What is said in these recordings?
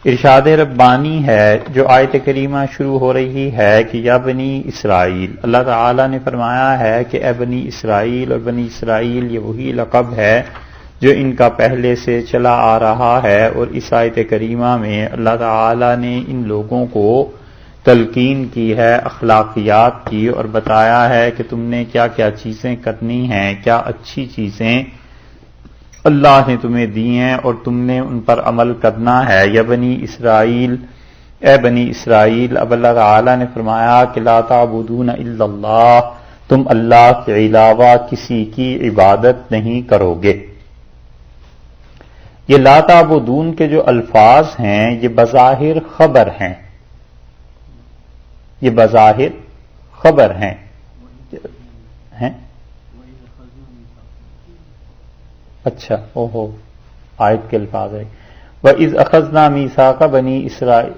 ارشاد ربانی ہے جو آیت کریمہ شروع ہو رہی ہے کہ یا بنی اسرائیل، اللہ تعالیٰ نے فرمایا ہے کہ اے بنی اسرائیل، اور بنی اسرائیل یہ وہی لقب ہے جو ان کا پہلے سے چلا آ رہا ہے، اور اس آیت کریمہ میں اللہ تعالیٰ نے ان لوگوں کو تلقین کی ہے اخلاقیات کی، اور بتایا ہے کہ تم نے کیا کیا چیزیں کرنی ہیں، کیا اچھی چیزیں اللہ نے تمہیں دی ہیں اور تم نے ان پر عمل کرنا ہے۔ یا بنی اسرائیل، اے بنی اسرائیل، اب اللہ تعالیٰ نے فرمایا کہ لا تعبدون الا اللہ، تم اللہ کے علاوہ کسی کی عبادت نہیں کرو گے۔ یہ لا تعبدون کے جو الفاظ ہیں یہ بظاہر خبر ہیں، یہ بظاہر خبر ہیں۔ اچھا اوہو، آیت کے الفاظ ہے وَإِذْ أَخَذْنَا مِيثَاقَ بَنِي إِسْرَائِيلَ۔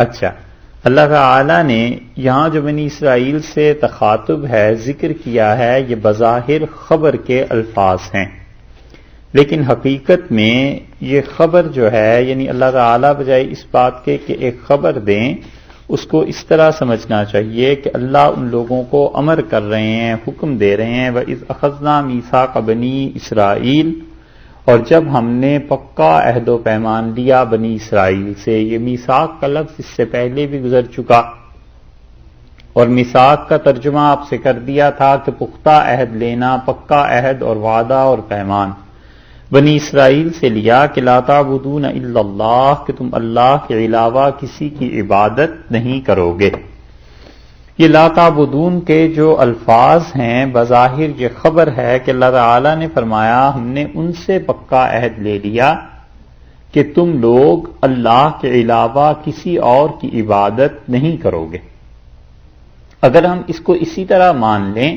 اچھا، اللہ تعالی نے یہاں جو بنی اسرائیل سے تخاطب ہے ذکر کیا ہے، یہ بظاہر خبر کے الفاظ ہیں، لیکن حقیقت میں یہ خبر جو ہے، یعنی اللہ تعالی بجائے اس بات کے کہ ایک خبر دیں، اس کو اس طرح سمجھنا چاہیے کہ اللہ ان لوگوں کو امر کر رہے ہیں، حکم دے رہے ہیں وَإِذْ أَخَذْنَا مِيثَاقَ بَنِي إِسْرَائِيلَ، اور جب ہم نے پکا عہد و پیمان لیا بنی اسرائیل سے۔ یہ میثاق کا لفظ اس سے پہلے بھی گزر چکا، اور میثاق کا ترجمہ آپ سے کر دیا تھا کہ پختہ عہد لینا، پکا عہد اور وعدہ اور پیمان۔ بنی اسرائیل سے لیا کہ لا تعبدون الا اللہ، کہ تم اللہ کے علاوہ کسی کی عبادت نہیں کرو گے۔ یہ لا تعبدون کے جو الفاظ ہیں بظاہر یہ خبر ہے کہ اللہ تعالی نے فرمایا ہم نے ان سے پکا عہد لے لیا کہ تم لوگ اللہ کے علاوہ کسی اور کی عبادت نہیں کرو گے۔ اگر ہم اس کو اسی طرح مان لیں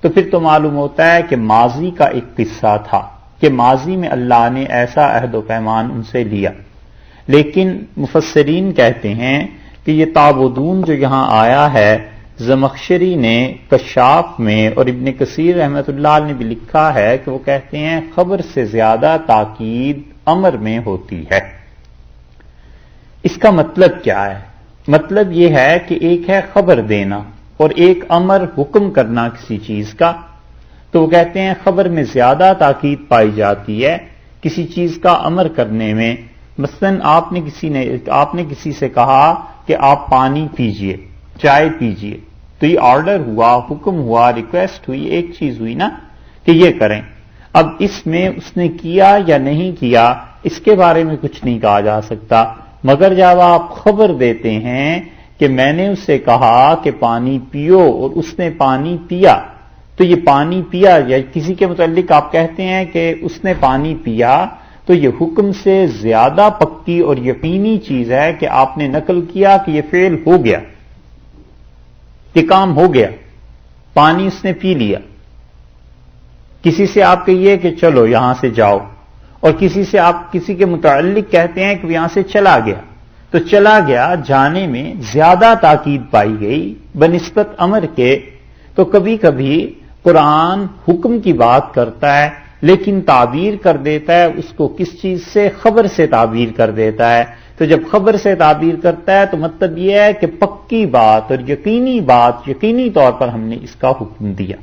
تو پھر تو معلوم ہوتا ہے کہ ماضی کا ایک قصہ تھا کہ ماضی میں اللہ نے ایسا عہد و پیمان ان سے لیا، لیکن مفسرین کہتے ہیں کہ یہ تعبدون جو یہاں آیا ہے، زمخشری نے کشاف میں اور ابن کثیر رحمۃ اللہ علیہ نے بھی لکھا ہے کہ وہ کہتے ہیں خبر سے زیادہ تاکید امر میں ہوتی ہے۔ اس کا مطلب کیا ہے؟ مطلب یہ ہے کہ ایک ہے خبر دینا اور ایک امر حکم کرنا کسی چیز کا، تو وہ کہتے ہیں خبر میں زیادہ تاکید پائی جاتی ہے کسی چیز کا امر کرنے میں۔ مثلاً آپ نے کسی سے کہا کہ آپ پانی پیجئے، چائے پیجئے، تو یہ آرڈر ہوا، حکم ہوا، ریکویسٹ ہوئی، ایک چیز ہوئی نا کہ یہ کریں۔ اب اس میں اس نے کیا یا نہیں کیا اس کے بارے میں کچھ نہیں کہا جا سکتا، مگر جب آپ خبر دیتے ہیں کہ میں نے اس سے کہا کہ پانی پیو اور اس نے پانی پیا، تو یہ پانی پیا، یا کسی کے متعلق آپ کہتے ہیں کہ اس نے پانی پیا، تو یہ حکم سے زیادہ پکی اور یقینی چیز ہے کہ آپ نے نقل کیا کہ یہ فعل ہو گیا، یہ کام ہو گیا، پانی اس نے پی لیا۔ کسی سے آپ کہیے کہ چلو یہاں سے جاؤ، اور کسی سے آپ کسی کے متعلق کہتے ہیں کہ یہاں سے چلا گیا، تو چلا گیا جانے میں زیادہ تاکید پائی گئی بنسبت امر کے۔ تو کبھی کبھی قرآن حکم کی بات کرتا ہے لیکن تعبیر کر دیتا ہے اس کو کس چیز سے؟ خبر سے تعبیر کر دیتا ہے۔ تو جب خبر سے تعبیر کرتا ہے تو مطلب یہ ہے کہ پکی بات اور یقینی بات، یقینی طور پر ہم نے اس کا حکم دیا۔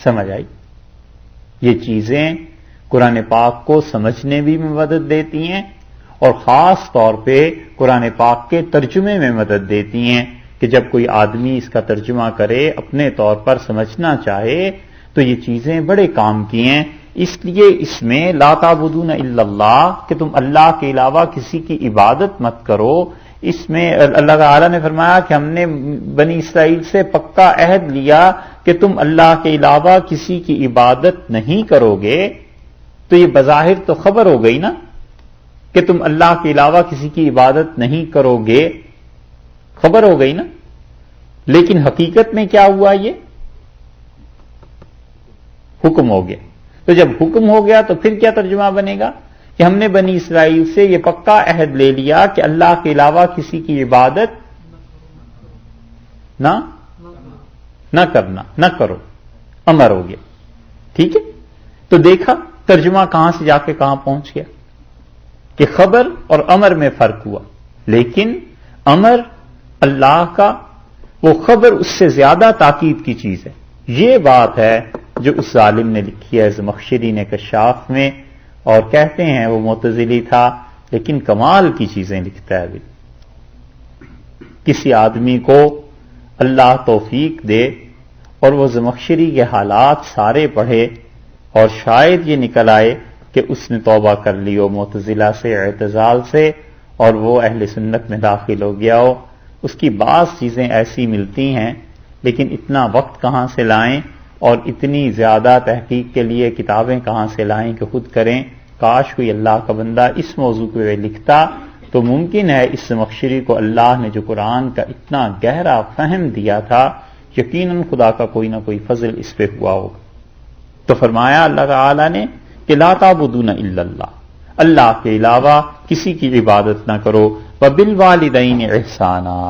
سمجھ آئی؟ یہ چیزیں قرآن پاک کو سمجھنے بھی میں مدد دیتی ہیں، اور خاص طور پہ قرآن پاک کے ترجمے میں مدد دیتی ہیں کہ جب کوئی آدمی اس کا ترجمہ کرے، اپنے طور پر سمجھنا چاہے، تو یہ چیزیں بڑے کام کی ہیں۔ اس لیے اس میں لا تعبدون الا اللہ، کہ تم اللہ کے علاوہ کسی کی عبادت مت کرو، اس میں اللہ تعالیٰ نے فرمایا کہ ہم نے بنی اسرائیل سے پکا عہد لیا کہ تم اللہ کے علاوہ کسی کی عبادت نہیں کرو گے، تو یہ بظاہر تو خبر ہو گئی نا کہ تم اللہ کے علاوہ کسی کی عبادت نہیں کرو گے، خبر ہو گئی نا، لیکن حقیقت میں کیا ہوا؟ یہ حکم ہو گیا۔ تو جب حکم ہو گیا تو پھر کیا ترجمہ بنے گا کہ ہم نے بنی اسرائیل سے یہ پکا عہد لے لیا کہ اللہ کے علاوہ کسی کی عبادت نہ کرنا، نہ کرو، امر ہو گیا۔ ٹھیک ہے؟ تو دیکھا ترجمہ کہاں سے جا کے کہاں پہنچ گیا کہ خبر اور امر میں فرق ہوا، لیکن امر اللہ کا، وہ خبر اس سے زیادہ تاکید کی چیز ہے۔ یہ بات ہے جو اس ظالم نے لکھی ہے زمخشری نے کشاف میں، اور کہتے ہیں وہ معتزلی تھا لیکن کمال کی چیزیں لکھتا ہے بھی۔ کسی آدمی کو اللہ توفیق دے اور وہ زمخشری کے حالات سارے پڑھے اور شاید یہ نکل آئے کہ اس نے توبہ کر لی ہو معتزلہ سے، اعتزال سے، اور وہ اہل سنت میں داخل ہو گیا ہو، اس کی بعض چیزیں ایسی ملتی ہیں، لیکن اتنا وقت کہاں سے لائیں اور اتنی زیادہ تحقیق کے لیے کتابیں کہاں سے لائیں کہ خود کریں۔ کاش کوئی اللہ کا بندہ اس موضوع پہ لکھتا تو ممکن ہے اس زمخشری کو اللہ نے جو قرآن کا اتنا گہرا فہم دیا تھا، یقیناً خدا کا کوئی نہ کوئی فضل اس پہ ہوا ہوگا۔ تو فرمایا اللہ تعالی نے کہ لا تعبدون الا اللہ، اللہ کے علاوہ کسی کی عبادت نہ کرو، وبالوالدین احسانا،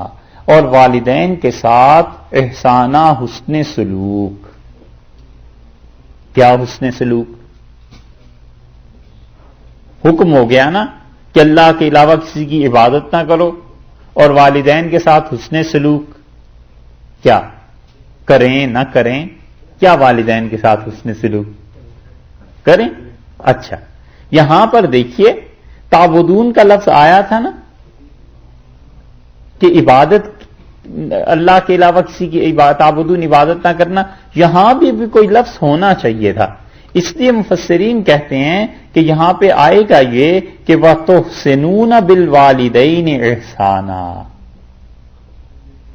اور والدین کے ساتھ احسانہ حسن سلوک۔ کیا حسن سلوک؟ حکم ہو گیا نا کہ اللہ کے علاوہ کسی کی عبادت نہ کرو، اور والدین کے ساتھ حسن سلوک کیا کریں نہ کریں؟ کیا والدین کے ساتھ حسن سلوک کریں؟ اچھا، یہاں پر دیکھیے تعبدون کا لفظ آیا تھا نا کہ عبادت اللہ کے علاوہ کسی کی عبادت، تعبدون عبادت نہ کرنا، یہاں بھی کوئی لفظ ہونا چاہیے تھا۔ اس لیے مفسرین کہتے ہیں کہ یہاں پہ آئے گا یہ کہ وَتُحْسِنُونَ بِالْوَالِدَيْنِ احسانا،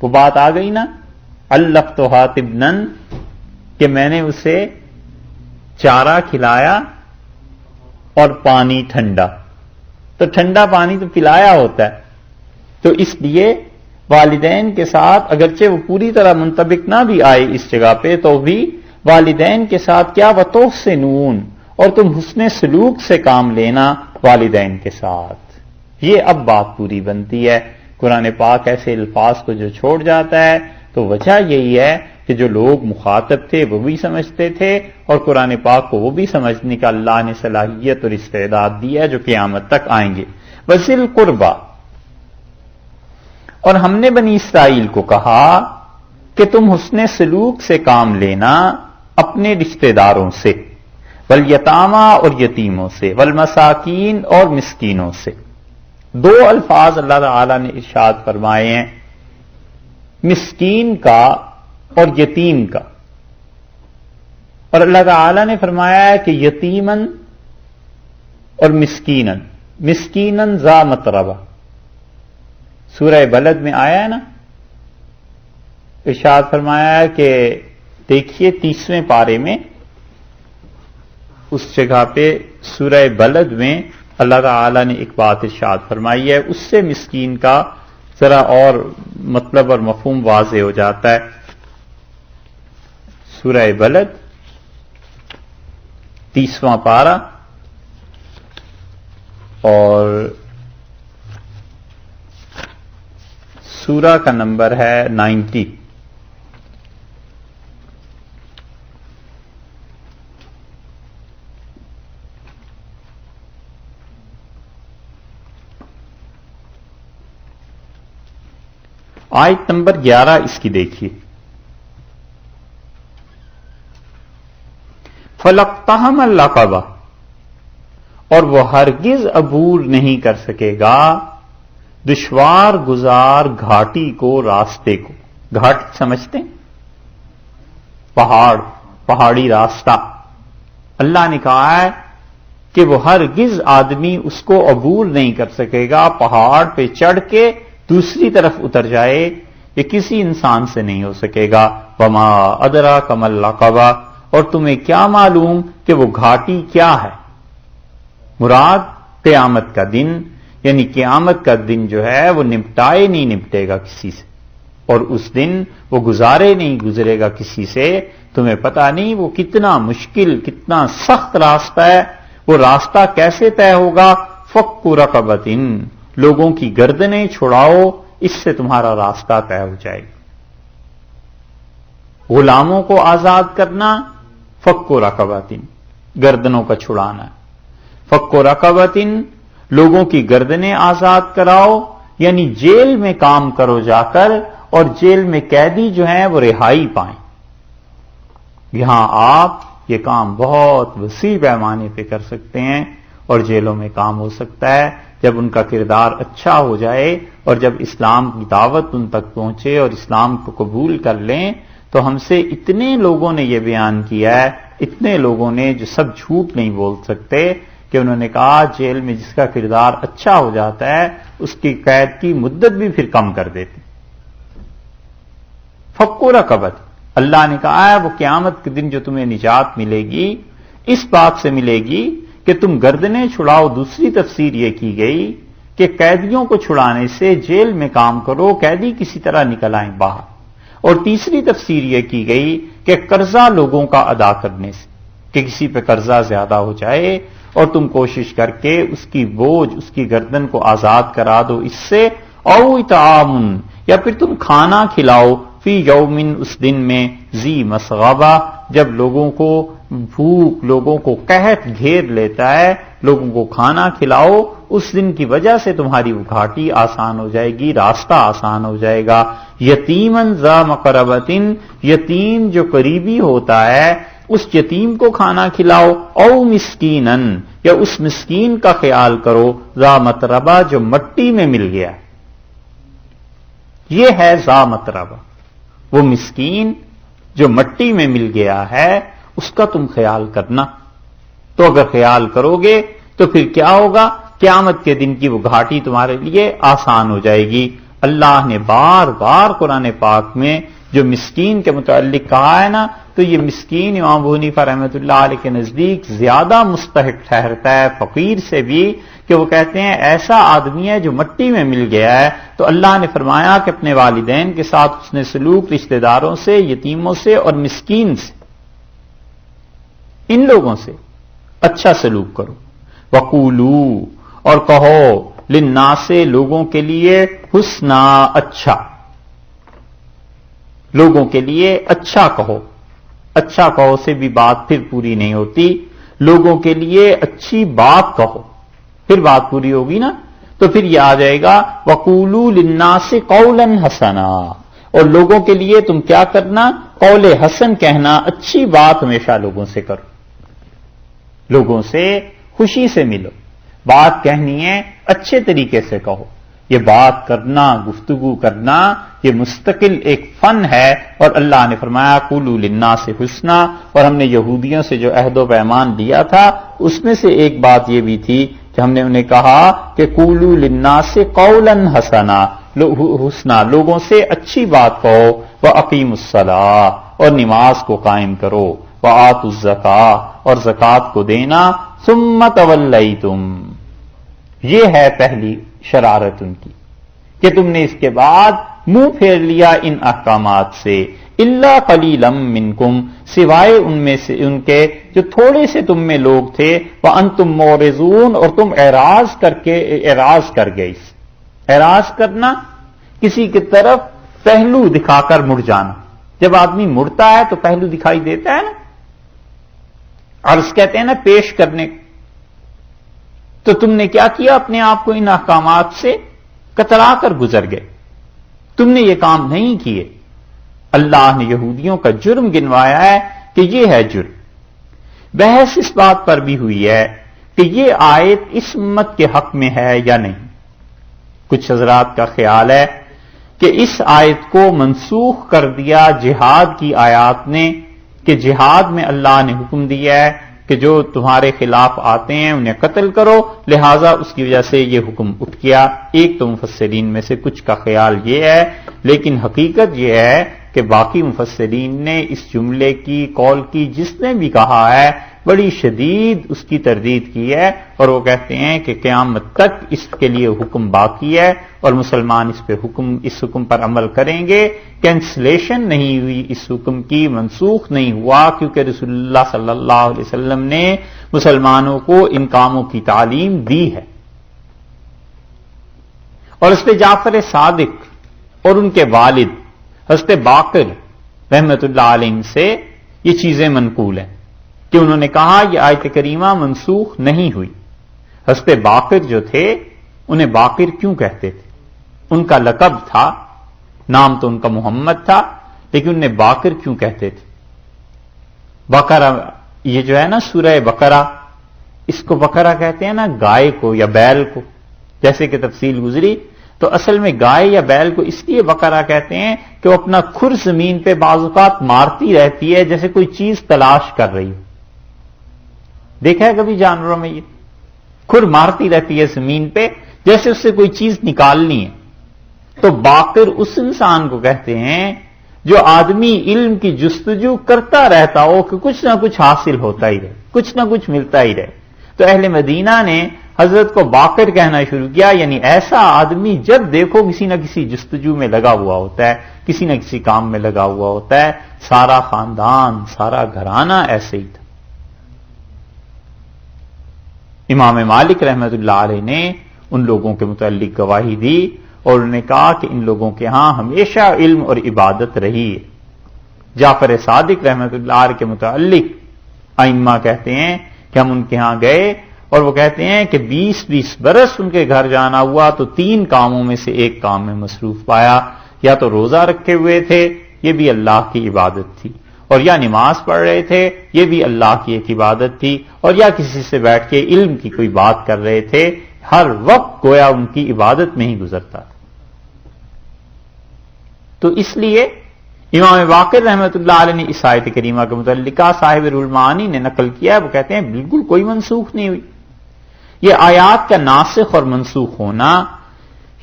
وہ بات آ گئی نا، علقتها طبنا، کہ میں نے اسے چارہ کھلایا اور پانی ٹھنڈا، تو ٹھنڈا پانی تو پلایا ہوتا ہے، تو اس لیے والدین کے ساتھ اگرچہ وہ پوری طرح منطبق نہ بھی آئے اس جگہ پہ، تو بھی والدین کے ساتھ کیا وَتُحْسِنُونَ، اور تم حسن سلوک سے کام لینا والدین کے ساتھ۔ یہ اب بات پوری بنتی ہے۔ قرآن پاک ایسے الفاظ کو جو چھوڑ جاتا ہے تو وجہ یہی ہے کہ جو لوگ مخاطب تھے وہ بھی سمجھتے تھے، اور قرآن پاک کو وہ بھی سمجھنے کا اللہ نے صلاحیت اور استعداد دی ہے جو قیامت تک آئیں گے۔ وَذِی الْقُرْبَىٰ، اور ہم نے بنی اسرائیل کو کہا کہ تم حسن سلوک سے کام لینا اپنے رشتہ داروں سے، والیتامیٰ، اور یتیموں سے، والمساکین، اور مسکینوں سے۔ دو الفاظ اللہ تعالی نے ارشاد فرمائے ہیں، مسکین کا اور یتیم کا، اور اللہ تعالی نے فرمایا ہے کہ یتیمن اور مسکینن، مسکینن ذا متربہ، سورہ بلد میں آیا ہے نا، ارشاد فرمایا ہے کہ دیکھیے 30ویں پارے میں اس جگہ پہ سورہ بلد میں اللہ تعالی نے ایک بات ارشاد فرمائی ہے، اس سے مسکین کا ذرا اور مطلب اور مفہوم واضح ہو جاتا ہے۔ سورہ بلد 30واں پارہ اور سورہ کا نمبر ہے 90۔ آیت نمبر 11 اس کی دیکھیے، فَلَقْتَحَمَ الْعَقَبَةَ، اور وہ ہرگز عبور نہیں کر سکے گا دشوار گزار گھاٹی کو، راستے کو۔ گھاٹ سمجھتے ہیں؟ پہاڑ، پہاڑی راستہ۔ اللہ نے کہا ہے کہ وہ ہرگز آدمی اس کو عبور نہیں کر سکے گا، پہاڑ پہ چڑھ کے دوسری طرف اتر جائے، یہ کسی انسان سے نہیں ہو سکے گا۔ وما ادراک ما العقبہ، اور تمہیں کیا معلوم کہ وہ گھاٹی کیا ہے؟ مراد قیامت کا دن، یعنی قیامت کا دن جو ہے وہ نپٹائے نہیں نپٹے گا کسی سے، اور اس دن وہ گزارے نہیں گزرے گا کسی سے۔ تمہیں پتہ نہیں وہ کتنا مشکل، کتنا سخت راستہ ہے، وہ راستہ کیسے طے ہوگا؟ فک رقبۃ، لوگوں کی گردنیں چھڑاؤ، اس سے تمہارا راستہ طے ہو جائے گا۔ غلاموں کو آزاد کرنا، فک و رقبتن، گردنوں کا چھڑانا، فک و رقبتن، لوگوں کی گردنیں آزاد کراؤ، یعنی جیل میں کام کرو جا کر، اور جیل میں قیدی جو ہیں وہ رہائی پائیں۔ یہاں آپ یہ کام بہت وسیع پیمانے پہ کر سکتے ہیں، اور جیلوں میں کام ہو سکتا ہے جب ان کا کردار اچھا ہو جائے، اور جب اسلام کی دعوت ان تک پہنچے اور اسلام کو قبول کر لیں۔ تو ہم سے اتنے لوگوں نے یہ بیان کیا ہے، اتنے لوگوں نے جو سب جھوٹ نہیں بول سکتے، کہ انہوں نے کہا جیل میں جس کا کردار اچھا ہو جاتا ہے اس کی قید کی مدت بھی پھر کم کر دیتے۔ فک و رقبت، اللہ نے کہا ہے وہ قیامت کے دن جو تمہیں نجات ملے گی اس بات سے ملے گی کہ تم گردنیں چھڑاؤ۔ دوسری تفسیر یہ کی گئی کہ قیدیوں کو چھڑانے سے جیل میں کام کرو، قیدی کسی طرح نکل آئیں باہر۔ اور تیسری تفسیر یہ کی گئی کہ قرضہ لوگوں کا ادا کرنے سے، کہ کسی پہ قرضہ زیادہ ہو جائے اور تم کوشش کر کے اس کی بوجھ، اس کی گردن کو آزاد کرا دو اس سے، او اطعام، یا پھر تم کھانا کھلاؤ، فی یومن، اس دن میں، ذی مسغبہ، جب لوگوں کو بھوک، لوگوں کو قحط گھیر لیتا ہے، لوگوں کو کھانا کھلاؤ، اس دن کی وجہ سے تمہاری وہ گھاٹی آسان ہو جائے گی، راستہ آسان ہو جائے گا۔ یتیمن ذا مقربتن، یتیم جو قریبی ہوتا ہے اس یتیم کو کھانا کھلاؤ، او مسکینن، یا اس مسکین کا خیال کرو، ذا متربہ، جو مٹی میں مل گیا۔ یہ ہے ذا متربہ، وہ مسکین جو مٹی میں مل گیا ہے اس کا تم خیال کرنا۔ تو اگر خیال کرو گے تو پھر کیا ہوگا؟ قیامت کے دن کی وہ گھاٹی تمہارے لیے آسان ہو جائے گی۔ اللہ نے بار بار قرآن پاک میں جو مسکین کے متعلق کہا ہے نا، تو یہ مسکین امام ابو حنیفہ رحمۃ اللہ علیہ کے نزدیک زیادہ مستحق ٹھہرتا ہے فقیر سے بھی، کہ وہ کہتے ہیں ایسا آدمی ہے جو مٹی میں مل گیا ہے۔ تو اللہ نے فرمایا کہ اپنے والدین کے ساتھ اس نے سلوک رشتہ داروں سے، یتیموں سے اور مسکین سے، ان لوگوں سے اچھا سلوک کرو۔ وقولو، اور کہو، للناس، لوگوں کے لیے، حسنا، اچھا، لوگوں کے لیے اچھا کہو۔ اچھا کہو سے بھی بات پھر پوری نہیں ہوتی، لوگوں کے لیے اچھی بات کہو، پھر بات پوری ہوگی نا۔ تو پھر یہ آ جائے گا وقولوا للناس قولا حسنا، اور لوگوں کے لیے تم کیا کرنا؟ قول حسن کہنا، اچھی بات ہمیشہ لوگوں سے کرو، لوگوں سے خوشی سے ملو، بات کہنی ہے اچھے طریقے سے کہو۔ یہ بات کرنا، گفتگو کرنا، یہ مستقل ایک فن ہے، اور اللہ نے فرمایا قولوا للناس حسنا۔ اور ہم نے یہودیوں سے جو عہد و پیمان لیا تھا اس میں سے ایک بات یہ بھی تھی کہ ہم نے انہیں کہا کہ قولوا للناس قولا حسنا، حسنا، لوگوں سے اچھی بات کہو، واقیموا الصلاۃ، اور نماز کو قائم کرو، وآتوا الزکاۃ، اور زکوٰۃ کو دینا، ثم تولیتم، یہ ہے پہلی شرارت ان کی کہ تم نے اس کے بعد منہ پھیر لیا ان احکامات سے، الا قلیلا منکم، سوائے ان میں سے ان کے جو تھوڑے سے تم میں لوگ تھے، وانتم معرضون، اور تم اعراض کر گئے۔ اعراض کرنا، کسی کی طرف پہلو دکھا کر مڑ جانا۔ جب آدمی مڑتا ہے تو پہلو دکھائی دیتا ہے نا، عرض کہتے ہیں نا پیش کرنے۔ تو تم نے کیا کیا؟ اپنے آپ کو ان احکامات سے کترا کر گزر گئے، تم نے یہ کام نہیں کیے۔ اللہ نے یہودیوں کا جرم گنوایا ہے کہ یہ ہے جرم۔ بحث اس بات پر بھی ہوئی ہے کہ یہ آیت اس امت کے حق میں ہے یا نہیں۔ کچھ حضرات کا خیال ہے کہ اس آیت کو منسوخ کر دیا جہاد کی آیات نے، کہ جہاد میں اللہ نے حکم دیا ہے کہ جو تمہارے خلاف آتے ہیں انہیں قتل کرو، لہذا اس کی وجہ سے یہ حکم اٹھ گیا۔ ایک تو مفسرین میں سے کچھ کا خیال یہ ہے، لیکن حقیقت یہ ہے کہ باقی مفسرین نے اس جملے کی، قول کی، جس نے بھی کہا ہے، بڑی شدید اس کی تردید کی ہے، اور وہ کہتے ہیں کہ قیامت تک اس کے لیے حکم باقی ہے اور مسلمان اس حکم پر عمل کریں گے۔ کینسلیشن نہیں ہوئی اس حکم کی، منسوخ نہیں ہوا، کیونکہ رسول اللہ صلی اللہ علیہ وسلم نے مسلمانوں کو ان کاموں کی تعلیم دی ہے، اور اس پہ جعفر صادق اور ان کے والد حضرت باقر رحمت اللہ علیہ سے یہ چیزیں منقول ہیں کہ انہوں نے کہا یہ آیت کریمہ منسوخ نہیں ہوئی. حضرت باقر جو تھے انہیں باقر کیوں کہتے تھے؟ ان کا لقب تھا، نام تو ان کا محمد تھا، لیکن انہیں باقر کیوں کہتے تھے؟ بقرہ، یہ جو ہے نا سورہ بقرہ، اس کو بقرہ کہتے ہیں نا گائے کو یا بیل کو، جیسے کہ تفصیل گزری. تو اصل میں گائے یا بیل کو اس لیے بقرہ کہتے ہیں کہ وہ اپنا کھر زمین پہ بعض اوقات مارتی رہتی ہے جیسے کوئی چیز تلاش کر رہی ہو. دیکھا ہے کبھی جانوروں میں؟ یہ کھر مارتی رہتی ہے زمین پہ جیسے اس سے کوئی چیز نکالنی ہے. تو باقر اس انسان کو کہتے ہیں جو آدمی علم کی جستجو کرتا رہتا ہو کہ کچھ نہ کچھ حاصل ہوتا ہی رہے، کچھ نہ کچھ ملتا ہی رہے. تو اہل مدینہ نے حضرت کو باقر کہنا شروع کیا، یعنی ایسا آدمی جب دیکھو کسی نہ کسی جستجو میں لگا ہوا ہوتا ہے، کسی نہ کسی کام میں لگا ہوا ہوتا ہے. سارا خاندان، سارا گھرانہ ایسے ہی تھا. امام مالک رحمت اللہ علیہ نے ان لوگوں کے متعلق گواہی دی اور انہوں نے کہا کہ ان لوگوں کے ہاں ہمیشہ علم اور عبادت رہی ہے. جعفر صادق رحمت اللہ علیہ کے متعلق ائمہ کہتے ہیں کہ ہم ان کے ہاں گئے اور وہ کہتے ہیں کہ 20 برس ان کے گھر جانا ہوا تو 3 کاموں میں سے ایک کام میں مصروف پایا. یا تو روزہ رکھے ہوئے تھے، یہ بھی اللہ کی عبادت تھی، اور یا نماز پڑھ رہے تھے، یہ بھی اللہ کی ایک عبادت تھی، اور یا کسی سے بیٹھ کے علم کی کوئی بات کر رہے تھے. ہر وقت گویا ان کی عبادت میں ہی گزرتا تھا. تو اس لیے امام باقر رحمت اللہ علیہ نے اس آیت کریمہ کے متعلقہ صاحب روح المعانی نے نقل کیا ہے. وہ کہتے ہیں بالکل کوئی منسوخ نہیں ہوئی. یہ آیات کا ناسخ اور منسوخ ہونا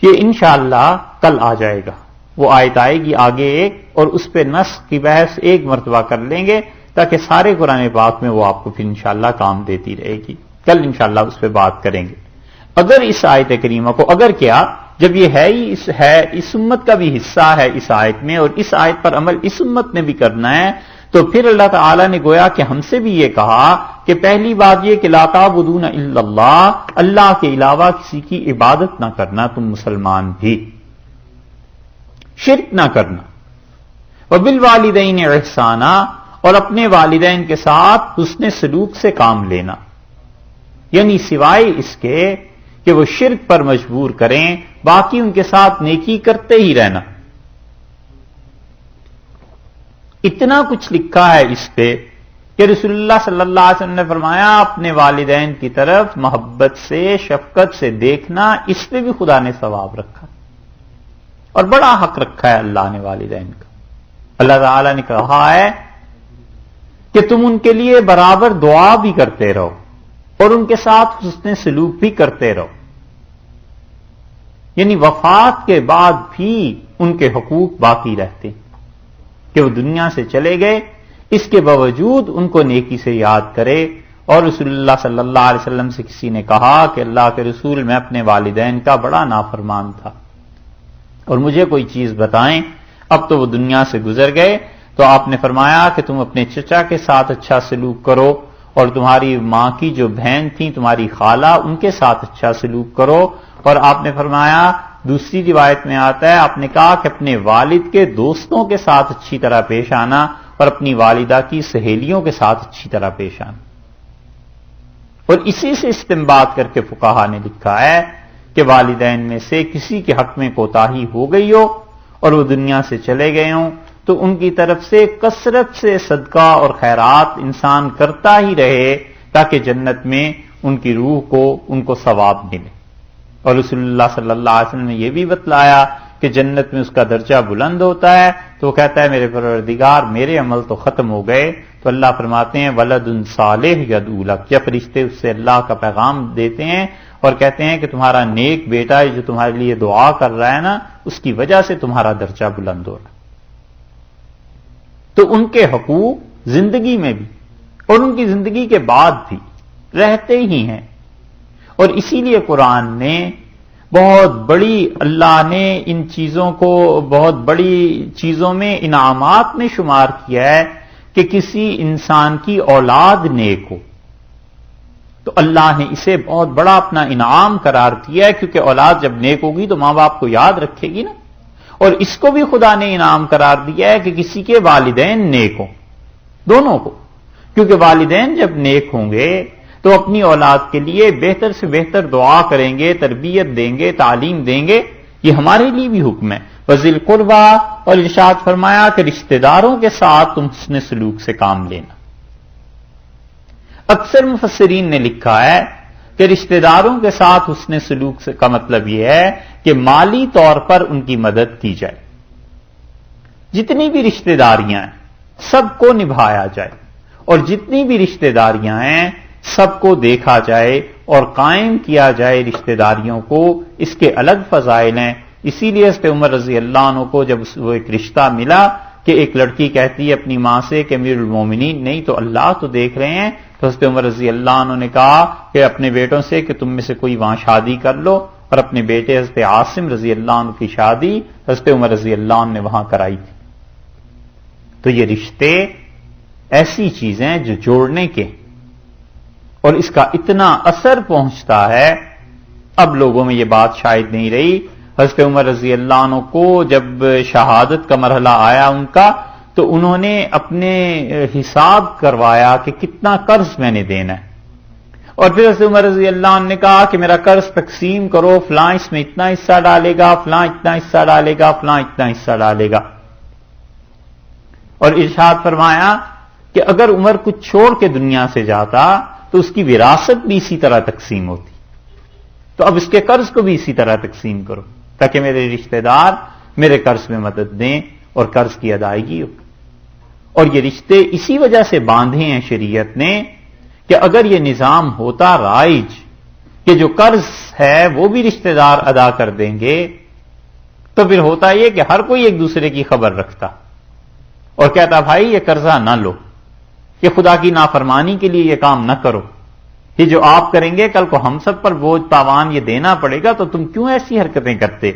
یہ انشاءاللہ کل آ جائے گا. وہ آیت آئے گی آگے ایک، اور اس پہ نسخ کی بحث ایک مرتبہ کر لیں گے تاکہ سارے قرآن پاک میں وہ آپ کو پھر انشاءاللہ کام دیتی رہے گی. کل انشاءاللہ اس پہ بات کریں گے. اگر اس آیت کریمہ کو، اگر کیا جب یہ ہے ہی اس امت کا بھی حصہ ہے اس آیت میں، اور اس آیت پر عمل اس امت نے بھی کرنا ہے، تو پھر اللہ تعالیٰ نے گویا کہ ہم سے بھی یہ کہا کہ پہلی بات یہ کہ لا تعبدون الا اللہ، اللہ کے علاوہ کسی کی عبادت نہ کرنا، تم مسلمان بھی شرک نہ کرنا. وبالوالدین احسانا، اور اپنے والدین کے ساتھ حسن سلوک سے کام لینا، یعنی سوائے اس کے کہ وہ شرک پر مجبور کریں باقی ان کے ساتھ نیکی کرتے ہی رہنا. اتنا کچھ لکھا ہے اس پہ کہ رسول اللہ صلی اللہ علیہ وسلم نے فرمایا اپنے والدین کی طرف محبت سے، شفقت سے دیکھنا، اس پہ بھی خدا نے ثواب رکھا اور بڑا حق رکھا ہے اللہ نے والدین کا. اللہ تعالی نے کہا ہے کہ تم ان کے لیے برابر دعا بھی کرتے رہو اور ان کے ساتھ حسن سلوک بھی کرتے رہو. یعنی وفات کے بعد بھی ان کے حقوق باقی رہتے کہ وہ دنیا سے چلے گئے، اس کے باوجود ان کو نیکی سے یاد کرے. اور رسول اللہ صلی اللہ علیہ وسلم سے کسی نے کہا کہ اللہ کے رسول، میں اپنے والدین کا بڑا نافرمان تھا اور مجھے کوئی چیز بتائیں. اب تو وہ دنیا سے گزر گئے، تو آپ نے فرمایا کہ تم اپنے چچا کے ساتھ اچھا سلوک کرو، اور تمہاری ماں کی جو بہن تھی تمہاری خالہ، ان کے ساتھ اچھا سلوک کرو. اور آپ نے فرمایا، دوسری روایت میں آتا ہے، آپ نے کہا کہ اپنے والد کے دوستوں کے ساتھ اچھی طرح پیش آنا اور اپنی والدہ کی سہیلیوں کے ساتھ اچھی طرح پیش آنا. اور اسی سے استنباط کر کے فقہا نے لکھا ہے کہ والدین میں سے کسی کے حق میں کوتاہی ہو گئی ہو اور وہ دنیا سے چلے گئے ہوں تو ان کی طرف سے کثرت سے صدقہ اور خیرات انسان کرتا ہی رہے تاکہ جنت میں ان کی روح کو ان کو ثواب ملے. اور رسول اللہ صلی اللہ علیہ وسلم نے یہ بھی بتلایا کہ جنت میں اس کا درجہ بلند ہوتا ہے تو وہ کہتا ہے میرے پروردگار میرے عمل تو ختم ہو گئے، تو اللہ فرماتے ہیں ولد صالح یدعو لک، یا فرشتے اس سے اللہ کا پیغام دیتے ہیں اور کہتے ہیں کہ تمہارا نیک بیٹا ہے جو تمہارے لیے دعا کر رہا ہے نا، اس کی وجہ سے تمہارا درجہ بلند ہو رہا ہے. تو ان کے حقوق زندگی میں بھی اور ان کی زندگی کے بعد بھی رہتے ہی ہیں. اور اسی لیے قرآن نے بہت بڑی، اللہ نے ان چیزوں کو بہت بڑی چیزوں میں انعامات میں شمار کیا ہے کہ کسی انسان کی اولاد نیک ہو، تو اللہ نے اسے بہت بڑا اپنا انعام قرار دیا ہے، کیونکہ اولاد جب نیک ہوگی تو ماں باپ کو یاد رکھے گی نا. اور اس کو بھی خدا نے انعام قرار دیا ہے کہ کسی کے والدین نیک ہوں، دونوں کو. کیونکہ والدین جب نیک ہوں گے تو اپنی اولاد کے لیے بہتر سے بہتر دعا کریں گے، تربیت دیں گے، تعلیم دیں گے. یہ ہمارے لیے بھی حکم ہے. وذی القربیٰ، اور ارشاد فرمایا کہ رشتہ داروں کے ساتھ تم حسن سلوک سے کام لینا. اکثر مفسرین نے لکھا ہے کہ رشتہ داروں کے ساتھ حسن سلوک کا مطلب یہ ہے کہ مالی طور پر ان کی مدد کی جائے. جتنی بھی رشتہ داریاں ہیں سب کو نبھایا جائے، اور جتنی بھی رشتہ داریاں ہیں سب کو دیکھا جائے اور قائم کیا جائے رشتہ داریوں کو. اس کے الگ فضائل ہیں. اسی لیے حضرت عمر رضی اللہ عنہ کو جب وہ ایک رشتہ ملا کہ ایک لڑکی کہتی ہے اپنی ماں سے کہ امیر المومنین نہیں تو اللہ تو دیکھ رہے ہیں، تو حضرت عمر رضی اللہ عنہ نے کہا کہ اپنے بیٹوں سے کہ تم میں سے کوئی وہاں شادی کر لو، اور اپنے بیٹے حضرت عاصم رضی اللہ عنہ کی شادی حضرت عمر رضی اللہ عنہ نے وہاں کرائی تھی. تو یہ رشتے ایسی چیزیں جو جوڑنے کے، اور اس کا اتنا اثر پہنچتا ہے. اب لوگوں میں یہ بات شاید نہیں رہی. حضرت عمر رضی اللہ عنہ کو جب شہادت کا مرحلہ آیا ان کا، تو انہوں نے اپنے حساب کروایا کہ کتنا قرض میں نے دینا ہے، اور پھر حضرت عمر رضی اللہ عنہ نے کہا کہ میرا قرض تقسیم کرو، فلاں اس میں اتنا حصہ ڈالے گا، فلاں اتنا حصہ ڈالے گا، فلاں اتنا حصہ ڈالے گا. اور ارشاد فرمایا کہ اگر عمر کچھ چھوڑ کے دنیا سے جاتا تو اس کی وراثت بھی اسی طرح تقسیم ہوتی. تو اب اس کے قرض کو بھی اسی طرح تقسیم کرو تاکہ میرے رشتہ دار میرے قرض میں مدد دیں اور قرض کی ادائیگی ہو. اور یہ رشتے اسی وجہ سے باندھے ہیں شریعت نے کہ اگر یہ نظام ہوتا رائج کہ جو قرض ہے وہ بھی رشتہ دار ادا کر دیں گے، تو پھر ہوتا یہ کہ ہر کوئی ایک دوسرے کی خبر رکھتا اور کہتا بھائی یہ قرضہ نہ لو، یہ خدا کی نافرمانی کے لیے یہ کام نہ کرو، یہ جو آپ کریں گے کل کو ہم سب پر بوجھ تاوان یہ دینا پڑے گا، تو تم کیوں ایسی حرکتیں کرتے.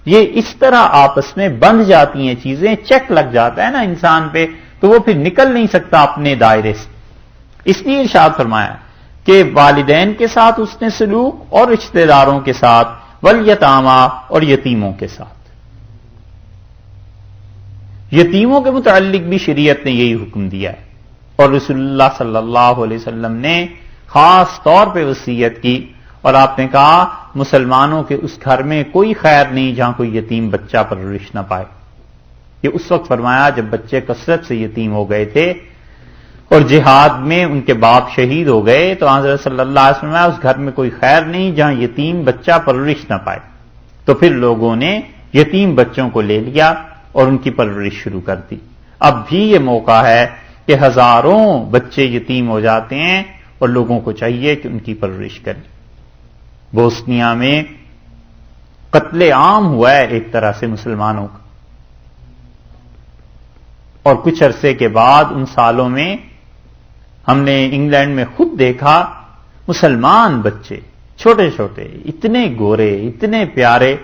یہ اس طرح آپس میں بندھ جاتی ہیں چیزیں، چیک لگ جاتا ہے نا انسان پہ، تو وہ پھر نکل نہیں سکتا اپنے دائرے سے. اس لیے ارشاد فرمایا کہ والدین کے ساتھ حسن سلوک اور رشتہ داروں کے ساتھ، والیتامی اور یتیموں کے ساتھ. یتیموں کے متعلق بھی شریعت نے یہی حکم دیا ہے، اور رسول اللہ صلی اللہ علیہ وسلم نے خاص طور پہ وصیت کی، اور آپ نے کہا مسلمانوں کے اس گھر میں کوئی خیر نہیں جہاں کوئی یتیم بچہ پرورش نہ پائے. یہ اس وقت فرمایا جب بچے کثرت سے یتیم ہو گئے تھے اور جہاد میں ان کے باپ شہید ہو گئے، تو حضرت صلی اللہ علیہ وسلم اس گھر میں کوئی خیر نہیں جہاں یتیم بچہ پرورش نہ پائے. تو پھر لوگوں نے یتیم بچوں کو لے لیا اور ان کی پرورش شروع کر دی. اب بھی یہ موقع ہے کہ ہزاروں بچے یتیم ہو جاتے ہیں اور لوگوں کو چاہیے کہ ان کی پرورش کریں. بوسنیا میں قتل عام ہوا ہے ایک طرح سے مسلمانوں کا، اور کچھ عرصے کے بعد ان سالوں میں ہم نے انگلینڈ میں خود دیکھا مسلمان بچے چھوٹے چھوٹے اتنے گورے اتنے پیارے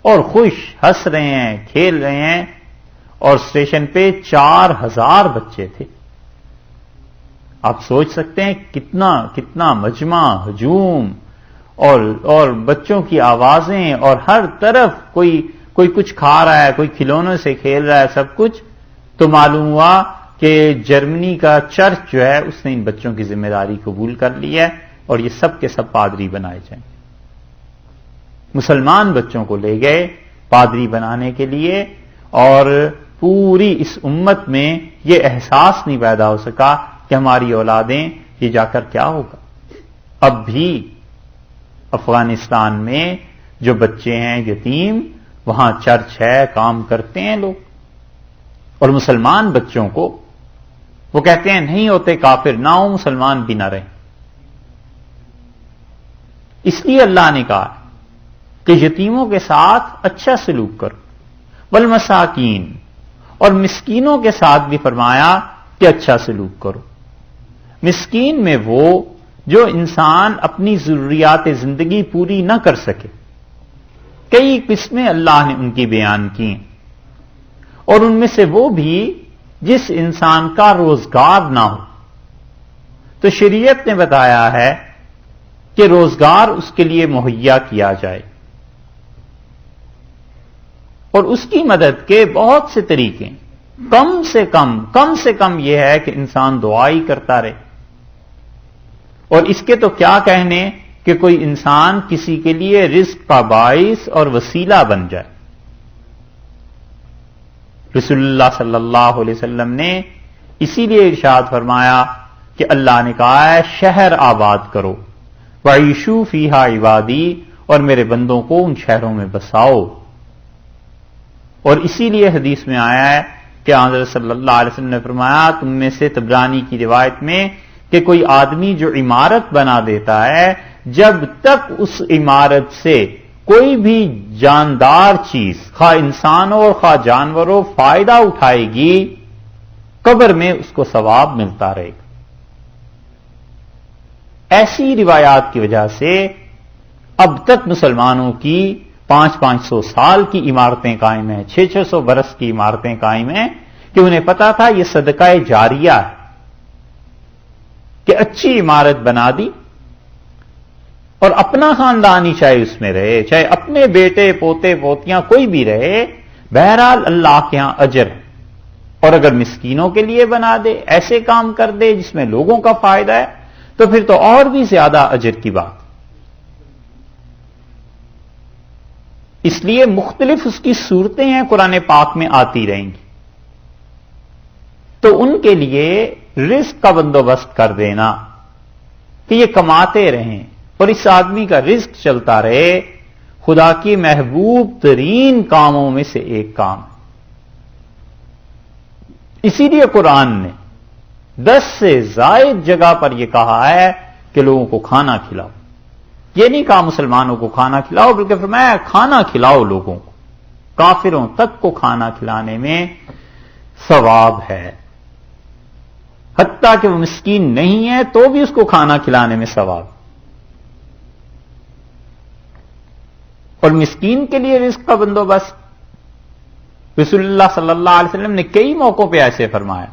اور خوش ہنس رہے ہیں کھیل رہے ہیں، اور اسٹیشن پہ 4000 بچے تھے. آپ سوچ سکتے ہیں کتنا مجمع ہجوم اور بچوں کی آوازیں، اور ہر طرف کوئی کچھ کھا رہا ہے، کوئی کھلونوں سے کھیل رہا ہے، سب کچھ. تو معلوم ہوا کہ جرمنی کا چرچ جو ہے اس نے ان بچوں کی ذمہ داری قبول کر لی ہے، اور یہ سب کے سب پادری بنائے جائیں. مسلمان بچوں کو لے گئے پادری بنانے کے لیے، اور پوری اس امت میں یہ احساس نہیں پیدا ہو سکا کہ ہماری اولادیں یہ جا کر کیا ہوگا. اب بھی افغانستان میں جو بچے ہیں یتیم، وہاں چرچ ہے، کام کرتے ہیں لوگ، اور مسلمان بچوں کو وہ کہتے ہیں نہیں ہوتے کافر، نہ ہو مسلمان بھی نہ رہیں. اس لیے اللہ نے کہا کہ یتیموں کے ساتھ اچھا سلوک کرو، والمساکین، اور مسکینوں کے ساتھ بھی فرمایا کہ اچھا سلوک کرو. مسکین میں وہ جو انسان اپنی ضروریات زندگی پوری نہ کر سکے. کئی قسمیں اللہ نے ان کی بیان کی، اور ان میں سے وہ بھی جس انسان کا روزگار نہ ہو. تو شریعت نے بتایا ہے کہ روزگار اس کے لیے مہیا کیا جائے، اور اس کی مدد کے بہت سے طریقے ہیں. کم سے کم یہ ہے کہ انسان دعا ہی کرتا رہے. اور اس کے تو کیا کہنے کہ کوئی انسان کسی کے لیے رزق کا باعث اور وسیلہ بن جائے. رسول اللہ صلی اللہ علیہ وسلم نے اسی لیے ارشاد فرمایا کہ اللہ نے کہا ہے شہر آباد کرو وعیشوا فیہا عبادی، اور میرے بندوں کو ان شہروں میں بساؤ. اور اسی لیے حدیث میں آیا ہے کہ حضرت صلی اللہ علیہ وسلم نے فرمایا تم میں سے طبرانی کی روایت میں کہ کوئی آدمی جو عمارت بنا دیتا ہے جب تک اس عمارت سے کوئی بھی جاندار چیز خواہ انسان ہو اور خواہ جانور ہو فائدہ اٹھائے گی قبر میں اس کو ثواب ملتا رہے گا. ایسی روایات کی وجہ سے اب تک مسلمانوں کی 500 سال کی عمارتیں قائم ہیں، 600 برس کی عمارتیں قائم ہیں کہ انہیں پتا تھا یہ صدقہ جاریہ ہے کہ اچھی عمارت بنا دی اور اپنا خاندان ہی چاہے اس میں رہے، چاہے اپنے بیٹے پوتے پوتیاں کوئی بھی رہے، بہرحال اللہ کے ہاں اجر ہے. اور اگر مسکینوں کے لیے بنا دے، ایسے کام کر دے جس میں لوگوں کا فائدہ ہے، تو پھر تو اور بھی زیادہ اجر کی بات. اس لیے مختلف اس کی صورتیں ہیں قرآن پاک میں آتی رہیں گی. تو ان کے لیے رزق کا بندوبست کر دینا کہ یہ کماتے رہیں اور اس آدمی کا رزق چلتا رہے، خدا کی محبوب ترین کاموں میں سے ایک کام. اسی لیے قرآن نے 10 سے زائد جگہ پر یہ کہا ہے کہ لوگوں کو کھانا کھلاؤ. یہ نہیں کہا مسلمانوں کو کھانا کھلاؤ، بلکہ فرمایا کھانا کھلاؤ لوگوں کو. کافروں تک کو کھانا کھلانے میں ثواب ہے، حتیٰ کہ وہ مسکین نہیں ہے تو بھی اس کو کھانا کھلانے میں ثواب. اور مسکین کے لیے رزق کا بندوبست رسول اللہ صلی اللہ علیہ وسلم نے کئی موقعوں پہ ایسے فرمایا.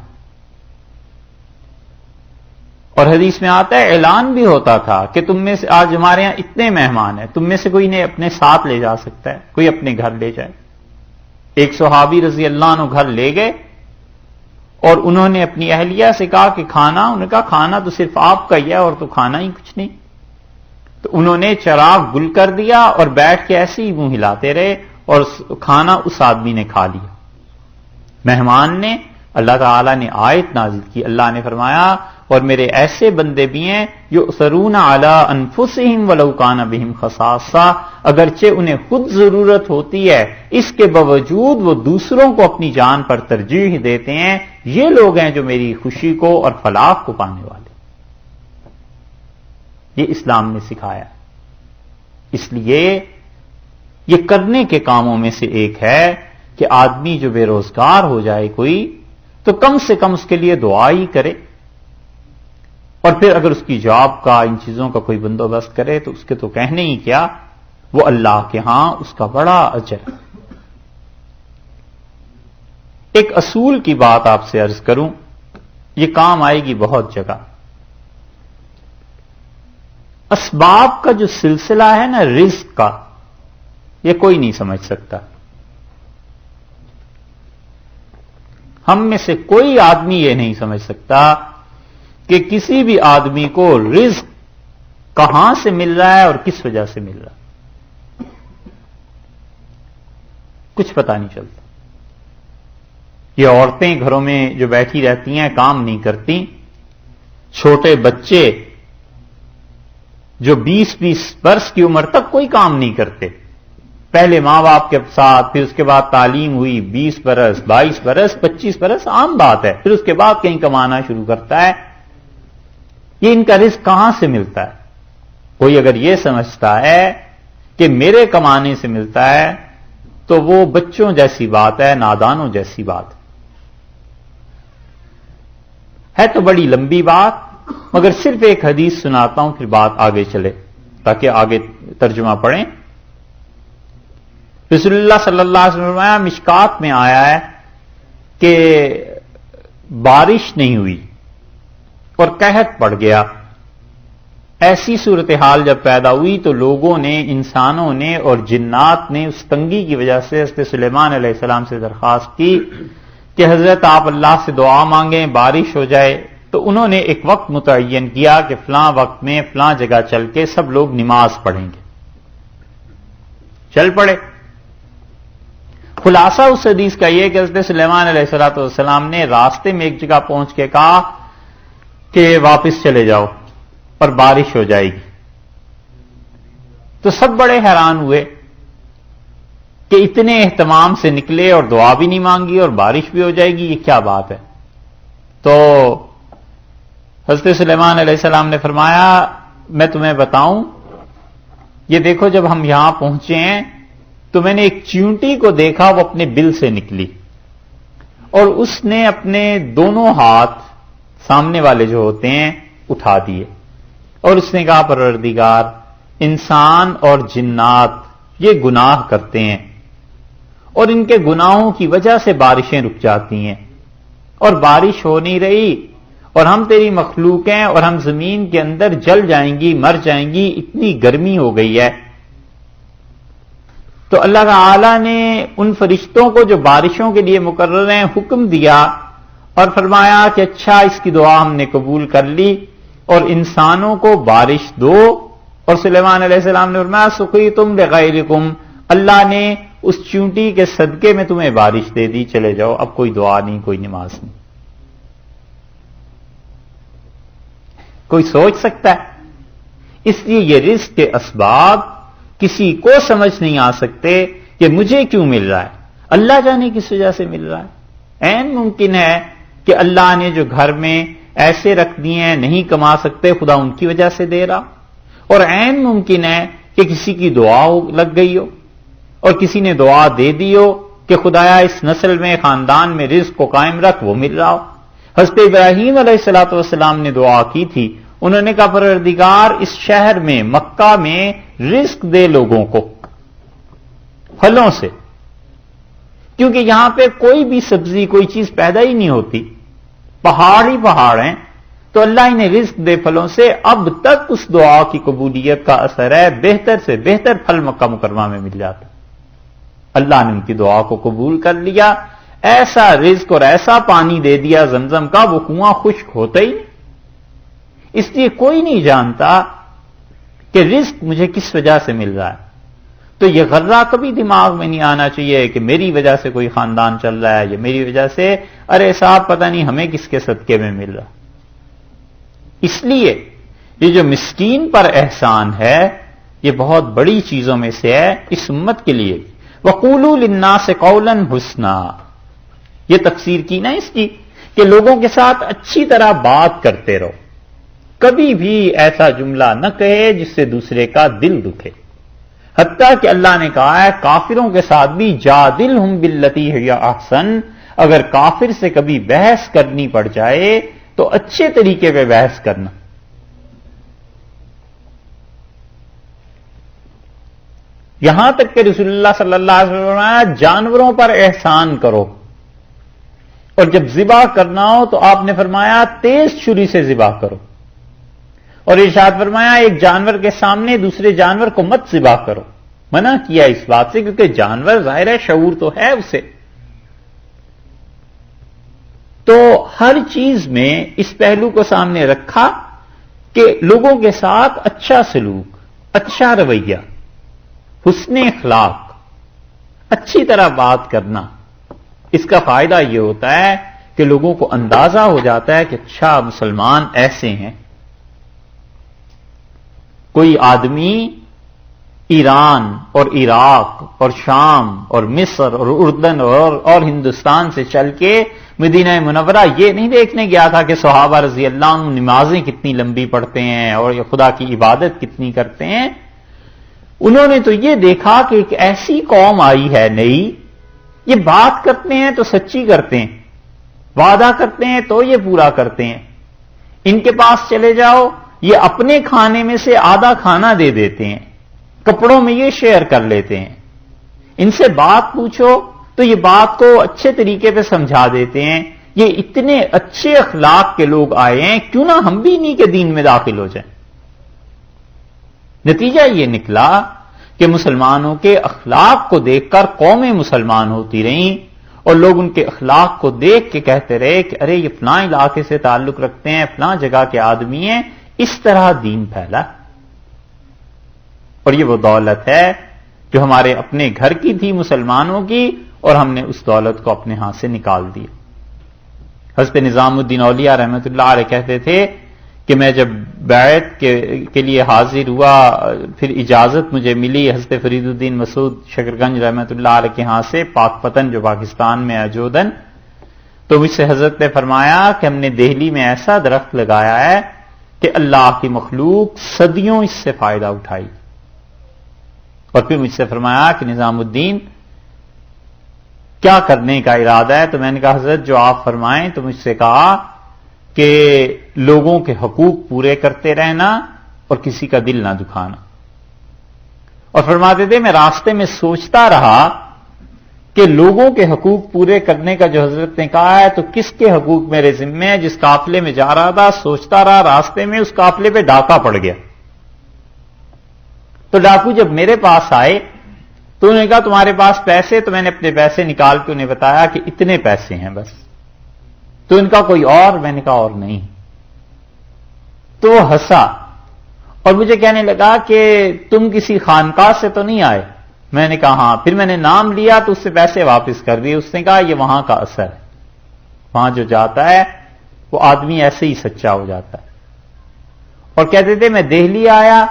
اور حدیث میں آتا ہے اعلان بھی ہوتا تھا کہ تم میں سے آج ہمارے یہاں اتنے مہمان ہیں، تم میں سے کوئی انہیں اپنے ساتھ لے جا سکتا ہے، کوئی اپنے گھر لے جائے. ایک صحابی رضی اللہ عنہ گھر لے گئے اور انہوں نے اپنی اہلیہ سے کہا کہ کھانا، انہوں نے کہا کھانا تو صرف آپ کا ہی ہے اور تو کھانا ہی کچھ نہیں. تو انہوں نے چراغ گل کر دیا اور بیٹھ کے ایسے ہی منہ ہلاتے رہے اور کھانا اس آدمی نے کھا لیا. مہمان نے، اللہ تعالیٰ نے آیت نازل کی، اللہ نے فرمایا اور میرے ایسے بندے بھی ہیں یؤثرون علی انفسہم ولو کان بہم خصاصہ، اگرچہ انہیں خود ضرورت ہوتی ہے اس کے باوجود وہ دوسروں کو اپنی جان پر ترجیح دیتے ہیں. یہ لوگ ہیں جو میری خوشی کو اور فلاح کو پانے والے. یہ اسلام نے سکھایا. اس لیے یہ کرنے کے کاموں میں سے ایک ہے کہ آدمی جو بے روزگار ہو جائے کوئی، تو کم سے کم اس کے لیے دعا ہی کرے، اور پھر اگر اس کی جاب کا ان چیزوں کا کوئی بندوبست کرے تو اس کے تو کہنے ہی کیا، وہ اللہ کے ہاں اس کا بڑا اجر. ایک اصول کی بات آپ سے عرض کروں، یہ کام آئے گی بہت جگہ. اسباب کا جو سلسلہ ہے نا رزق کا، یہ کوئی نہیں سمجھ سکتا. ہم میں سے کوئی آدمی یہ نہیں سمجھ سکتا کہ کسی بھی آدمی کو رزق کہاں سے مل رہا ہے اور کس وجہ سے مل رہا ہے. کچھ پتہ نہیں چلتا. یہ عورتیں گھروں میں جو بیٹھی رہتی ہیں کام نہیں کرتی، چھوٹے بچے جو 20-20 برس کی عمر تک کوئی کام نہیں کرتے، پہلے ماں باپ کے ساتھ، پھر اس کے بعد تعلیم ہوئی، 20 برس 22 برس 25 برس عام بات ہے، پھر اس کے بعد کہیں کمانا شروع کرتا ہے. یہ ان کا رزق کہاں سے ملتا ہے؟ کوئی اگر یہ سمجھتا ہے کہ میرے کمانے سے ملتا ہے تو وہ بچوں جیسی بات ہے، نادانوں جیسی بات ہے. تو بڑی لمبی بات، مگر صرف ایک حدیث سناتا ہوں پھر بات آگے چلے تاکہ آگے ترجمہ پڑھیں. رسول اللہ صلی اللہ علیہ وسلم مشکات میں آیا ہے کہ بارش نہیں ہوئی اور قحط پڑ گیا. ایسی صورتحال جب پیدا ہوئی تو لوگوں نے، انسانوں نے اور جنات نے اس تنگی کی وجہ سے حضرت سلیمان علیہ السلام سے درخواست کی کہ حضرت آپ اللہ سے دعا مانگیں بارش ہو جائے، تو انہوں نے ایک وقت متعین کیا کہ فلاں وقت میں فلاں جگہ چل کے سب لوگ نماز پڑھیں گے، چل پڑے۔ خلاصہ اس حدیث کا یہ کہ حضرت سلیمان علیہ الصلوۃ والسلام نے راستے میں ایک جگہ پہنچ کے کہا کہ واپس چلے جاؤ اور بارش ہو جائے گی، تو سب بڑے حیران ہوئے کہ اتنے اہتمام سے نکلے اور دعا بھی نہیں مانگی اور بارش بھی ہو جائے گی، یہ کیا بات ہے؟ تو حضرت سلیمان علیہ السلام نے فرمایا میں تمہیں بتاؤں، یہ دیکھو جب ہم یہاں پہنچے ہیں تو میں نے ایک چیونٹی کو دیکھا، وہ اپنے بل سے نکلی اور اس نے اپنے دونوں ہاتھ سامنے والے جو ہوتے ہیں اٹھا دیے اور اس نے کہا پروردگار، انسان اور جنات یہ گناہ کرتے ہیں اور ان کے گناہوں کی وجہ سے بارشیں رک جاتی ہیں اور بارش ہو نہیں رہی اور ہم تیری مخلوق ہیں اور ہم زمین کے اندر جل جائیں گی، مر جائیں گی، اتنی گرمی ہو گئی ہے۔ تو اللہ تعالی نے ان فرشتوں کو جو بارشوں کے لیے مقرر ہیں حکم دیا اور فرمایا کہ اچھا اس کی دعا ہم نے قبول کر لی اور انسانوں کو بارش دو، اور سلیمان علیہ السلام نے فرمایا سقیتم بغیرکم، اللہ نے اس چونٹی کے صدقے میں تمہیں بارش دے دی، چلے جاؤ، اب کوئی دعا نہیں، کوئی نماز نہیں۔ کوئی سوچ سکتا ہے؟ اس لیے یہ رزق کے اسباب کسی کو سمجھ نہیں آ سکتے کہ مجھے کیوں مل رہا ہے، اللہ جانے کس وجہ سے مل رہا ہے۔ عین ممکن ہے کہ اللہ نے جو گھر میں ایسے رکھ دیے ہیں نہیں کما سکتے، خدا ان کی وجہ سے دے رہا، اور عین ممکن ہے کہ کسی کی دعا لگ گئی ہو اور کسی نے دعا دے دی ہو کہ خدایا اس نسل میں خاندان میں رزق کو قائم رکھ، وہ مل رہا ہو۔ حضرت ابراہیم علیہ الصلوۃ والسلام نے دعا کی تھی، انہوں نے کہا پروردگار اس شہر میں مکہ میں رزق دے لوگوں کو پھلوں سے، کیونکہ یہاں پہ کوئی بھی سبزی کوئی چیز پیدا ہی نہیں ہوتی، پہاڑ ہی پہاڑ ہیں، تو اللہ نے رزق دے پھلوں سے۔ اب تک اس دعا کی قبولیت کا اثر ہے، بہتر سے بہتر پھل مکہ مکرمہ میں مل جاتا، اللہ نے ان کی دعا کو قبول کر لیا، ایسا رزق اور ایسا پانی دے دیا زمزم کا، وہ کنواں خشک ہوتا ہی نہیں۔ اس لیے کوئی نہیں جانتا کہ رزق مجھے کس وجہ سے مل رہا ہے، تو یہ غرہ کبھی دماغ میں نہیں آنا چاہیے کہ میری وجہ سے کوئی خاندان چل رہا ہے یا میری وجہ سے، ارے صاحب پتہ نہیں ہمیں کس کے صدقے میں مل رہا۔ اس لیے یہ جو مسکین پر احسان ہے یہ بہت بڑی چیزوں میں سے ہے اس امت کے لیے۔ وَقُولُوا لِلنَّاسِ قَوْلًا حُسْنًا، یہ تفسیر کی نا اس کی کہ لوگوں کے ساتھ اچھی طرح بات کرتے رہو، کبھی بھی ایسا جملہ نہ کہے جس سے دوسرے کا دل دکھے، حتیٰ کہ اللہ نے کہا ہے کافروں کے ساتھ بھی جادلہم باللتی ہی احسن، اگر کافر سے کبھی بحث کرنی پڑ جائے تو اچھے طریقے پہ بحث کرنا۔ یہاں تک کہ رسول اللہ صلی اللہ علیہ وسلم جانوروں پر احسان کرو، اور جب ذبح کرنا ہو تو آپ نے فرمایا تیز چھری سے ذبح کرو، اور ارشاد فرمایا ایک جانور کے سامنے دوسرے جانور کو مت ذبح کرو، منع کیا اس بات سے کیونکہ جانور ظاہر ہے شعور تو ہے اسے۔ تو ہر چیز میں اس پہلو کو سامنے رکھا کہ لوگوں کے ساتھ اچھا سلوک، اچھا رویہ، حسن اخلاق، اچھی طرح بات کرنا، اس کا فائدہ یہ ہوتا ہے کہ لوگوں کو اندازہ ہو جاتا ہے کہ اچھا مسلمان ایسے ہیں۔ کوئی آدمی ایران اور عراق اور شام اور مصر اور اردن اور ہندوستان سے چل کے مدینہ منورہ یہ نہیں دیکھنے گیا تھا کہ صحابہ رضی اللہ عنہ نمازیں کتنی لمبی پڑھتے ہیں اور یہ خدا کی عبادت کتنی کرتے ہیں، انہوں نے تو یہ دیکھا کہ ایک ایسی قوم آئی ہے نئی، یہ بات کرتے ہیں تو سچی کرتے ہیں، وعدہ کرتے ہیں تو یہ پورا کرتے ہیں، ان کے پاس چلے جاؤ یہ اپنے کھانے میں سے آدھا کھانا دے دیتے ہیں، کپڑوں میں یہ شیئر کر لیتے ہیں، ان سے بات پوچھو تو یہ بات کو اچھے طریقے پہ سمجھا دیتے ہیں، یہ اتنے اچھے اخلاق کے لوگ آئے ہیں، کیوں نہ ہم بھی انہی کے دین میں داخل ہو جائیں۔ نتیجہ یہ نکلا کہ مسلمانوں کے اخلاق کو دیکھ کر قومیں مسلمان ہوتی رہیں، اور لوگ ان کے اخلاق کو دیکھ کے کہتے رہے کہ ارے یہ فلاں علاقے سے تعلق رکھتے ہیں، فلاں جگہ کے آدمی ہیں، اس طرح دین پھیلا۔ اور یہ وہ دولت ہے جو ہمارے اپنے گھر کی تھی مسلمانوں کی، اور ہم نے اس دولت کو اپنے ہاتھ سے نکال دیا۔ حضرت نظام الدین اولیاء رحمۃ اللہ علیہ کہتے تھے کہ میں جب بیعت کے لیے حاضر ہوا، پھر اجازت مجھے ملی حضرت فرید الدین مسعود شکرگنج رحمۃ اللہ علیہ کے ہاں سے، پاک پتن جو پاکستان میں ہے جودن، تو مجھ سے حضرت نے فرمایا کہ ہم نے دہلی میں ایسا درخت لگایا ہے کہ اللہ کی مخلوق صدیوں اس سے فائدہ اٹھائی۔ اور پھر مجھ سے فرمایا کہ نظام الدین کیا کرنے کا ارادہ ہے؟ تو میں نے کہا حضرت جو آپ فرمائیں۔ تو مجھ سے کہا کہ لوگوں کے حقوق پورے کرتے رہنا اور کسی کا دل نہ دکھانا۔ اور فرماتے تھے میں راستے میں سوچتا رہا کہ لوگوں کے حقوق پورے کرنے کا جو حضرت نے کہا ہے تو کس کے حقوق میرے ذمہ ہے؟ جس قافلے میں جا رہا تھا سوچتا رہا، راستے میں اس قافلے پہ ڈاکہ پڑ گیا۔ تو ڈاکو جب میرے پاس آئے تو انہوں نے کہا تمہارے پاس پیسے؟ تو میں نے اپنے پیسے نکال کے انہیں بتایا کہ اتنے پیسے ہیں بس۔ تو ان کا کوئی اور؟ میں نے کہا اور نہیں۔ تو وہ ہنسا اور مجھے کہنے لگا کہ تم کسی خانقاہ سے تو نہیں آئے؟ میں نے کہا ہاں۔ پھر میں نے نام لیا تو اس سے پیسے واپس کر دیے۔ اس نے کہا یہ وہاں کا اثر ہے، وہاں جو جاتا ہے وہ آدمی ایسے ہی سچا ہو جاتا ہے۔ اور کہتے تھے میں دہلی آیا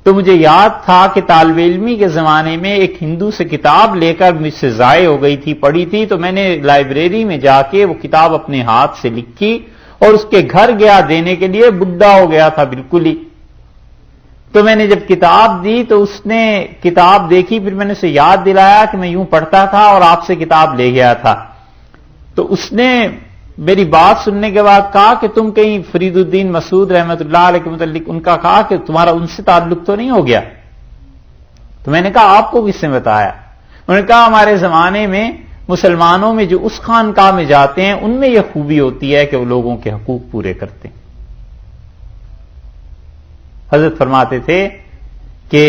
تو مجھے یاد تھا کہ طالب علمی کے زمانے میں ایک ہندو سے کتاب لے کر مجھ سے ضائع ہو گئی تھی، پڑھی تھی، تو میں نے لائبریری میں جا کے وہ کتاب اپنے ہاتھ سے لکھی اور اس کے گھر گیا دینے کے لیے، بڈھا ہو گیا تھا بالکل ہی۔ تو میں نے جب کتاب دی تو اس نے کتاب دیکھی، پھر میں نے اسے یاد دلایا کہ میں یوں پڑھتا تھا اور آپ سے کتاب لے گیا تھا۔ تو اس نے میری بات سننے کے بعد کہا کہ تم کہیں فرید الدین مسعود رحمۃ اللہ علیہ کے متعلق ان کا کہا کہ تمہارا ان سے تعلق تو نہیں ہو گیا؟ تو میں نے کہا آپ کو کس نے بتایا؟ انہوں نے کہا ہمارے زمانے میں مسلمانوں میں جو اس خانقاہ میں جاتے ہیں ان میں یہ خوبی ہوتی ہے کہ وہ لوگوں کے حقوق پورے کرتے ہیں۔ حضرت فرماتے تھے کہ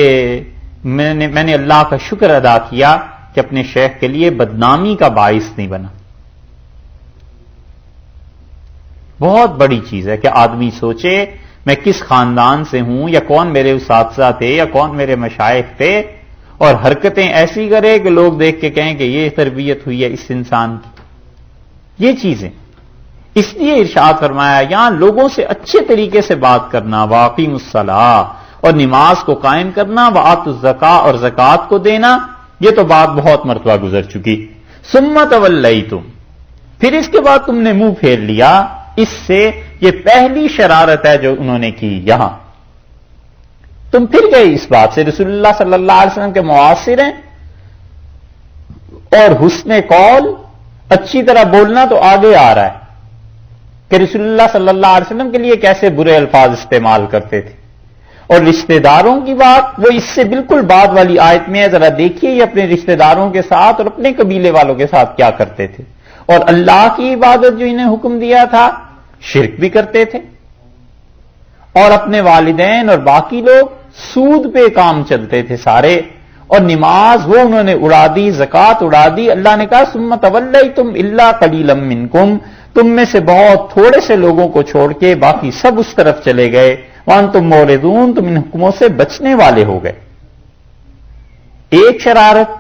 میں نے اللہ کا شکر ادا کیا کہ اپنے شیخ کے لیے بدنامی کا باعث نہیں بنا۔ بہت بڑی چیز ہے کہ آدمی سوچے میں کس خاندان سے ہوں، یا کون میرے اساتذہ تھے، یا کون میرے مشائخ تھے، اور حرکتیں ایسی کرے کہ لوگ دیکھ کے کہیں کہ یہ تربیت ہوئی ہے اس انسان کی۔ یہ چیزیں اس لیے ارشاد فرمایا یہاں لوگوں سے اچھے طریقے سے بات کرنا، واقیم الصلاۃ، اور نماز کو قائم کرنا، وآتوا الزکاۃ، اور زکوٰۃ کو دینا۔ یہ تو بات بہت مرتبہ گزر چکی۔ ثم تولیتم، پھر اس کے بعد تم نے منہ پھیر لیا۔ اس سے یہ پہلی شرارت ہے جو انہوں نے کی۔ یہاں تم پھر گئے اس بات سے، رسول اللہ صلی اللہ علیہ وسلم کے معاصر ہیں، اور حسن قول، اچھی طرح بولنا تو آگے آ رہا ہے کہ رسول اللہ صلی اللہ علیہ وسلم کے لیے کیسے برے الفاظ استعمال کرتے تھے۔ اور رشتہ داروں کی بات وہ اس سے بالکل بعد والی آیت میں ہے، ذرا دیکھیے یہ اپنے رشتہ داروں کے ساتھ اور اپنے قبیلے والوں کے ساتھ کیا کرتے تھے۔ اور اللہ کی عبادت جو انہیں حکم دیا تھا شرک بھی کرتے تھے، اور اپنے والدین اور باقی لوگ سود پہ کام چلتے تھے سارے، اور نماز وہ انہوں نے اڑا دی، زکوٰۃ اڑا دی۔ اللہ نے کہا ثم تولیتم الا قلیلا منکم، تم میں سے بہت تھوڑے سے لوگوں کو چھوڑ کے باقی سب اس طرف چلے گئے۔ وانتم موردون، تم ان حکموں سے بچنے والے ہو گئے۔ ایک شرارت